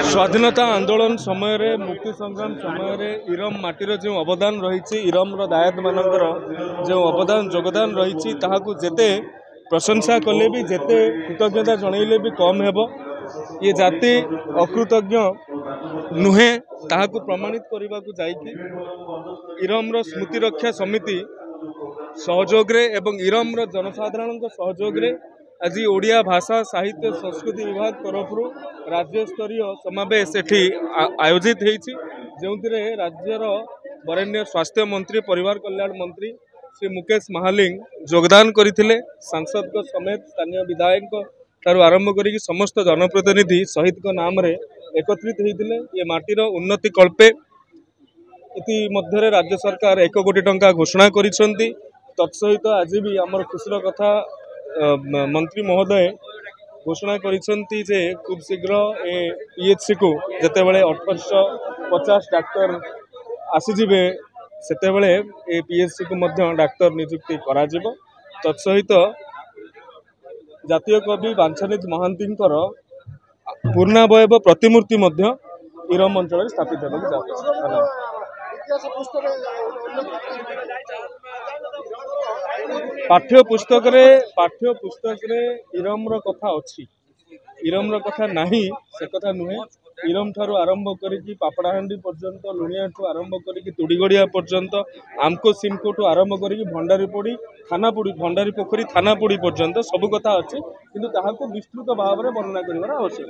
स्वाधीनता आंदोलन समय मुक्ति संग्राम समय इरम माटीर जो अवदान रही इरम्र दायद मानकर जो अवदान योगदान रही जेते प्रशंसा कले भी जेते कृतज्ञता जनइले भी कम हेब ये जाति अकृतज्ञ नुहे ताहाकु प्रमाणित करने को जाइकी इरम्र स्मृति रक्षा समिति सहयोगरे एवं इरम्र जनसाधारण सहयोगरे आज ओडिया भाषा साहित्य संस्कृति विभाग तरफ राज्य स्तरीय समावेश एठी आयोजित होती जो राज्यर वरेण्य स्वास्थ्य मंत्री परिवार कल्याण मंत्री श्री मुकेश महालिंग योगदान करथिले सांसद को समेत स्थानीय विधायक तारू आरंभ करी समस्त जनप्रतिनिधि शहीद को नाम रे एकत्रित होते ये माटीर उन्नति कल्पे इति मध्य राज्य सरकार 1 कोटी टंका घोषणा करिसेंती तत्सहित आज भी आमर खुशीर कथा मंत्री महोदय घोषणा करिसेंती जे खूब शीघ्र ए पीएचसी को जेतेबेले 1850 डाक्टर आसीजिबे सेतेबेले ए पीएचसी को मध्य डाक्तर नियुक्ति करा जिवो तत्सहित जातीय कवि बांछानिधि महांती पूर्णावयव प्रतिमूर्ति मध्य इरम अंचल स्थापित होगा। पाठ्य पुस्तक इरम्र कथा अच्छी इरम्र कथा नहीं से कथा नुहे इरम ठारू आरंभ करी पापड़ाहांडी पर्यंत लुणिया ठू आरंभ करी तुड़ीगड़िया पर्यंत आमको सिमको ठू आरंभ करी भंडारीपोड़ी थानापोड़ी भंडारी पोखरी थानापोड़ी पर्यंत सब कथा अच्छी किंतु ताहाको विस्तृत भाव में वर्णना करने आवश्यक।